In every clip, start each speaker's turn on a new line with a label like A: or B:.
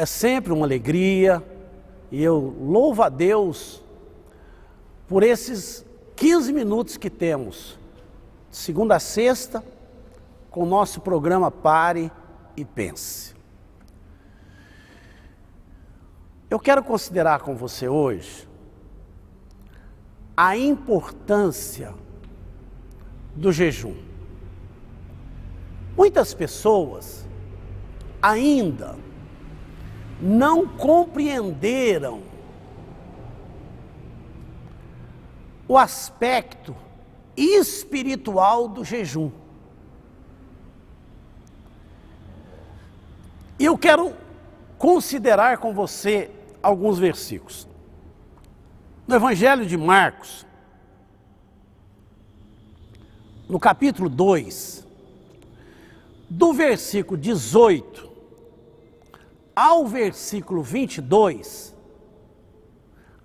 A: sempre uma alegria e eu louvo a Deus por esses 15 minutos que temos, de segunda a sexta, com o nosso programa Pare e Pense. Eu quero considerar com você hoje a importância do jejum. Muitas pessoas ainda não compreenderam o aspecto espiritual do jejum. E eu quero considerar com você alguns versículos. No Evangelho de Marcos, no capítulo 2, do versículo 18 ao versículo 22,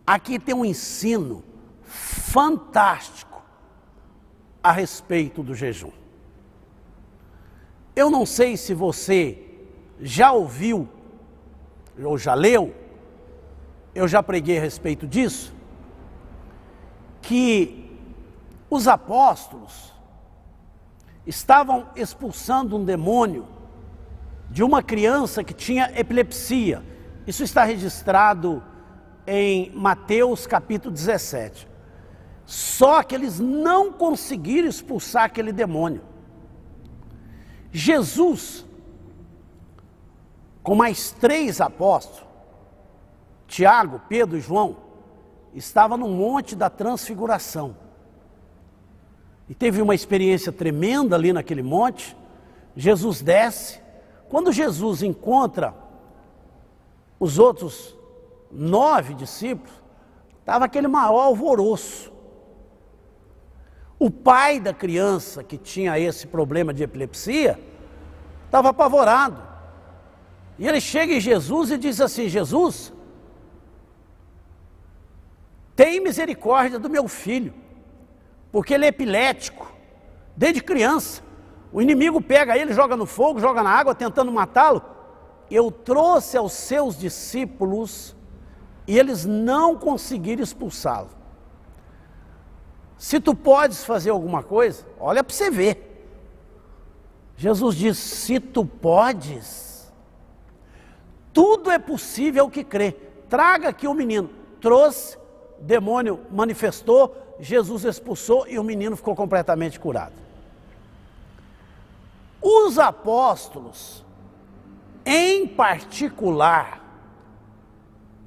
A: aqui tem um ensino fantástico a respeito do jejum. Eu não sei se você já ouviu ou já leu, eu já preguei a respeito disso, que os apóstolos estavam expulsando um demônio de uma criança que tinha epilepsia. Isso está registrado em Mateus capítulo 17. Só que eles não conseguiram expulsar aquele demônio. Jesus, com mais 3 apóstolos, Tiago, Pedro e João, estava no Monte da Transfiguração. E teve uma experiência tremenda ali naquele monte. Jesus desce. Quando Jesus encontra os outros 9 discípulos, estava aquele maior alvoroço. O pai da criança que tinha esse problema de epilepsia estava apavorado. E ele chega em Jesus e diz assim: Jesus, tem misericórdia do meu filho, porque ele é epilético, desde criança. O inimigo pega ele, joga no fogo, joga na água, tentando matá-lo. Eu trouxe aos seus discípulos e eles não conseguiram expulsá-lo. Se tu podes fazer alguma coisa, olha para você ver. Jesus diz: se tu podes, tudo é possível ao que crê. Traga aqui o menino. Trouxe, demônio manifestou, Jesus expulsou e o menino ficou completamente curado. Os apóstolos, em particular,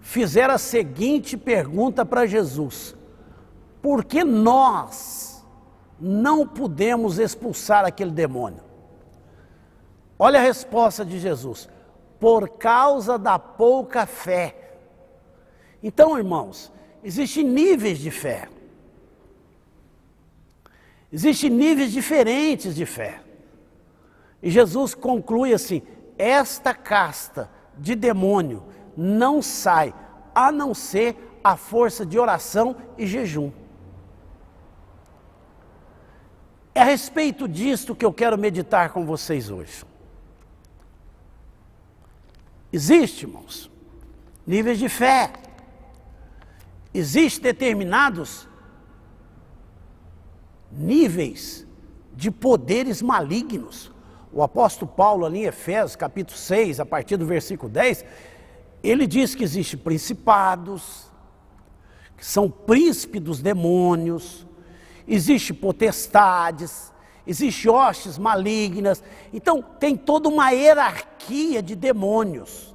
A: fizeram a seguinte pergunta para Jesus: por que nós não pudemos expulsar aquele demônio? Olha a resposta de Jesus: por causa da pouca fé. Então, irmãos, existem níveis de fé. Existem níveis diferentes de fé. E Jesus conclui assim: esta casta de demônio não sai, a não ser a força de oração e jejum. É a respeito disto que eu quero meditar com vocês hoje. Existe, irmãos, níveis de fé. Existem determinados níveis de poderes malignos. O apóstolo Paulo, ali em Efésios, capítulo 6, a partir do versículo 10, ele diz que existem principados, que são príncipes dos demônios, existem potestades, existem hostes malignas. Então, tem toda uma hierarquia de demônios.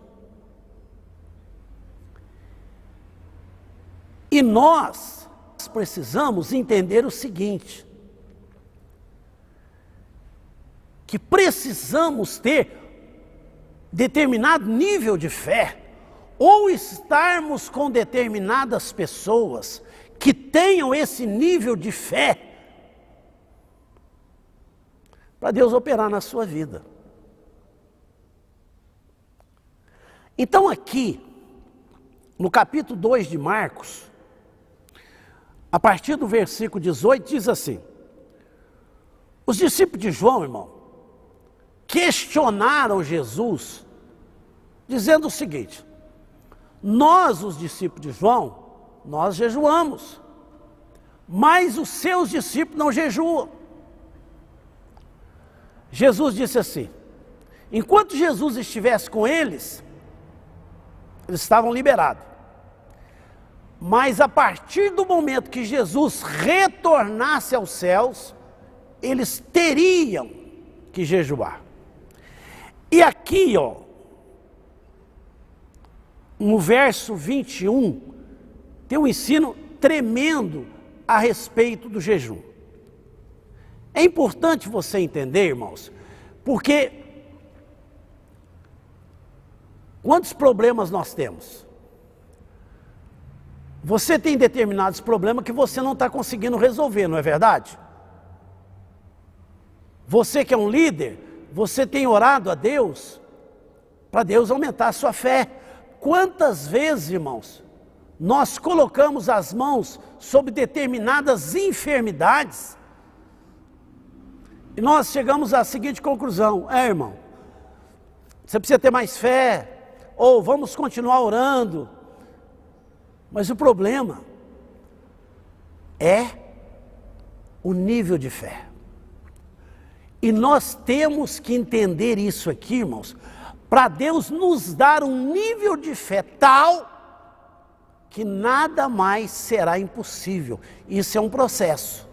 A: E nós precisamos entender o seguinte: que precisamos ter determinado nível de fé, ou estarmos com determinadas pessoas que tenham esse nível de fé, para Deus operar na sua vida. Então aqui, no capítulo 2 de Marcos, a partir do versículo 18, diz assim: os discípulos de João, irmão, questionaram Jesus dizendo o seguinte: nós, os discípulos de João, nós jejuamos, mas os seus discípulos não jejuam. Jesus disse assim: enquanto Jesus estivesse com eles, eles estavam liberados. Mas a partir do momento que Jesus retornasse aos céus, eles teriam que jejuar. E aqui, ó, no verso 21, tem um ensino tremendo a respeito do jejum. É importante você entender, irmãos, porque quantos problemas nós temos? Você tem determinados problemas que você não está conseguindo resolver, não é verdade? Você que é um líder, você tem orado a Deus, para Deus aumentar a sua fé. Quantas vezes, irmãos, nós colocamos as mãos sobre determinadas enfermidades, e nós chegamos à seguinte conclusão: irmão, você precisa ter mais fé, ou vamos continuar orando. Mas o problema é o nível de fé. E nós temos que entender isso aqui, irmãos, para Deus nos dar um nível de fé tal que nada mais será impossível. Isso é um processo.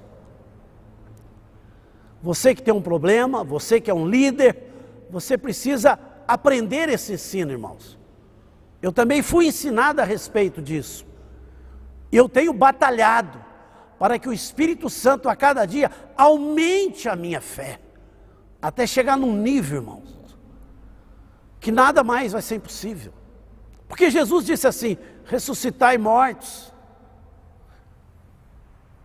A: Você que tem um problema, você que é um líder, você precisa aprender esse ensino, irmãos. Eu também fui ensinado a respeito disso. Eu tenho batalhado para que o Espírito Santo a cada dia aumente a minha fé, até chegar num nível, irmãos, que nada mais vai ser impossível. Porque Jesus disse assim: ressuscitai mortos,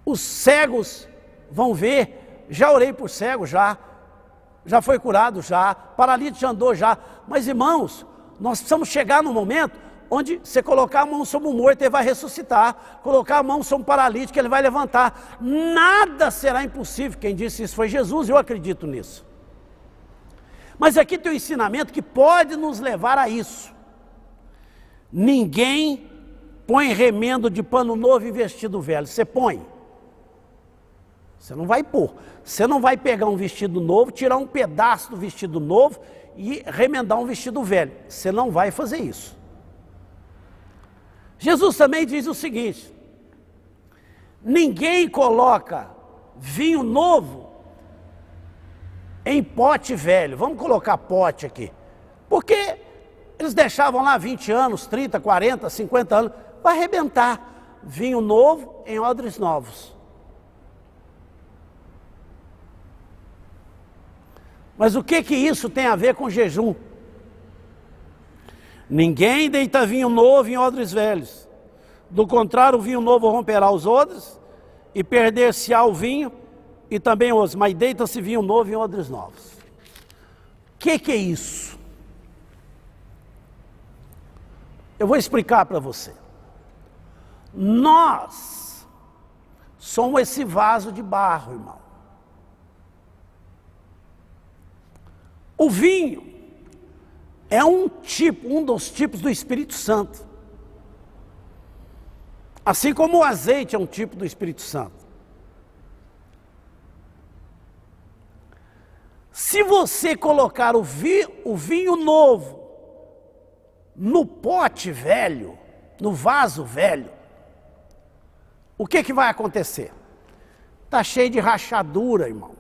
A: os cegos vão ver. Já orei por cego, já foi curado, já, paralítico já andou, já. Mas, irmãos, nós precisamos chegar num momento onde você colocar a mão sobre um morto, ele vai ressuscitar. Colocar a mão sobre um paralítico, ele vai levantar. Nada será impossível. Quem disse isso foi Jesus, eu acredito nisso. Mas aqui tem um ensinamento que pode nos levar a isso. Ninguém põe remendo de pano novo em vestido velho. Você põe? Você não vai pôr. Você não vai pegar um vestido novo, tirar um pedaço do vestido novo e remendar um vestido velho. Você não vai fazer isso. Jesus também diz o seguinte: ninguém coloca vinho novo em pote velho. Vamos colocar pote aqui. Porque eles deixavam lá 20 anos, 30, 40, 50 anos, vai arrebentar. Vinho novo em odres novos. Mas o que isso tem a ver com jejum? Ninguém deita vinho novo em odres velhos. Do contrário, o vinho novo romperá os odres e perder-se-á o vinho e também os. Mas deita-se vinho novo em odres novos. O que é isso? Eu vou explicar para você. Nós somos esse vaso de barro, irmão. O vinho é um dos tipos do Espírito Santo. Assim como o azeite é um tipo do Espírito Santo. Se você colocar o vinho novo no pote velho, no vaso velho, o que vai acontecer? Está cheio de rachadura, irmão.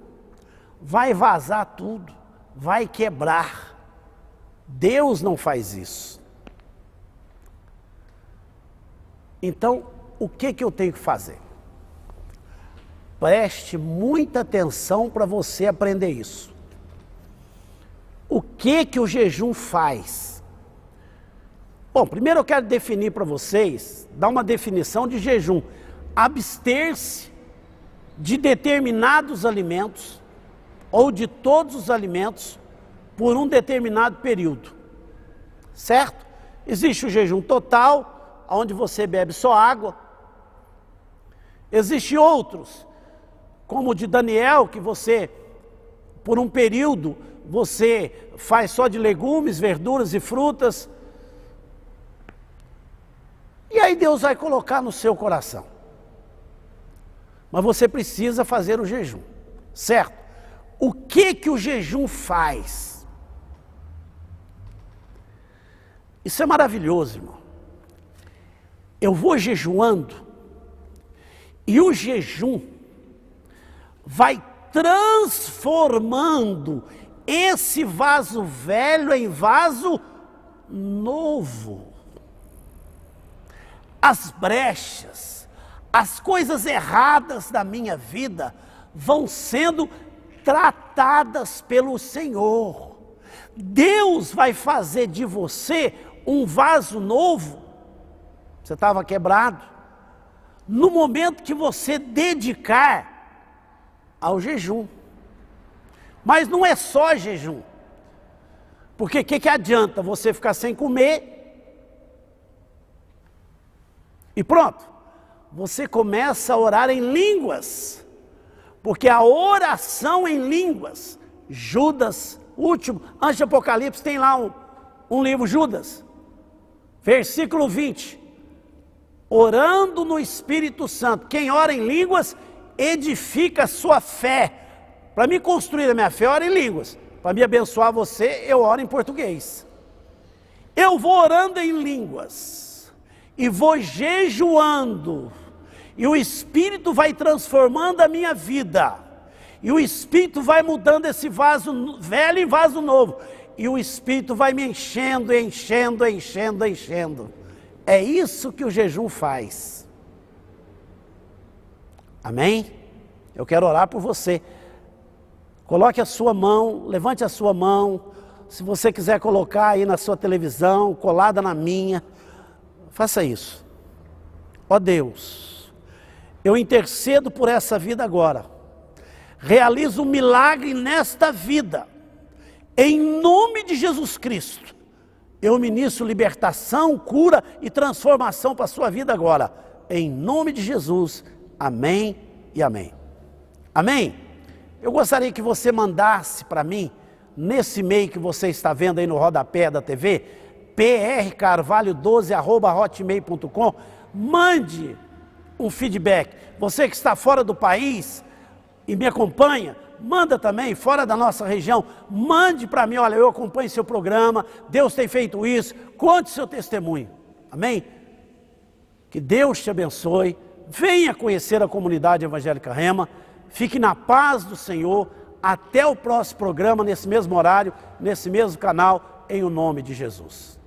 A: Vai vazar tudo, vai quebrar. Deus não faz isso. Então, o que eu tenho que fazer? Preste muita atenção para você aprender isso. O que o jejum faz? Bom, primeiro eu quero definir para vocês, dar uma definição de jejum. Abster-se de determinados alimentos, ou de todos os alimentos, por um determinado período, certo? Existe o jejum total, onde você bebe só água. Existem outros, como o de Daniel, que você, por um período, você faz só de legumes, verduras e frutas. E aí Deus vai colocar no seu coração. Mas você precisa fazer o jejum, certo? O que o jejum faz? Isso é maravilhoso, irmão. Eu vou jejuando e o jejum vai transformando esse vaso velho em vaso novo. As brechas, as coisas erradas da minha vida vão sendo tratadas pelo Senhor. Deus vai fazer de você um vaso novo. Você estava quebrado. No momento que você dedicar ao jejum. Mas não é só jejum. Porque o que adianta você ficar sem comer e pronto? Você começa a orar em línguas. Porque a oração em línguas, Judas, último, antes de Apocalipse, tem lá um livro, Judas, versículo 20. Orando no Espírito Santo. Quem ora em línguas, edifica a sua fé. Para me construir a minha fé, eu oro em línguas. Para me abençoar você, eu oro em português. Eu vou orando em línguas. E vou jejuando. E o Espírito vai transformando a minha vida. E o Espírito vai mudando esse vaso velho em vaso novo. E o Espírito vai me enchendo, enchendo, enchendo, enchendo. É isso que o jejum faz. Amém? Eu quero orar por você. Coloque a sua mão, levante a sua mão. Se você quiser colocar aí na sua televisão, colada na minha, faça isso. Ó Deus, eu intercedo por essa vida agora. Realizo um milagre nesta vida. Em nome de Jesus Cristo. Eu ministro libertação, cura e transformação para a sua vida agora. Em nome de Jesus. Amém e amém. Amém? Eu gostaria que você mandasse para mim, nesse e-mail que você está vendo aí no rodapé da TV, prcarvalho12@hotmail.com, mande um feedback. Você que está fora do país e me acompanha, manda também, fora da nossa região, mande para mim, olha, eu acompanho seu programa, Deus tem feito isso, conte seu testemunho, amém? Que Deus te abençoe, venha conhecer a comunidade evangélica Rema, fique na paz do Senhor, até o próximo programa, nesse mesmo horário, nesse mesmo canal, em o nome de Jesus.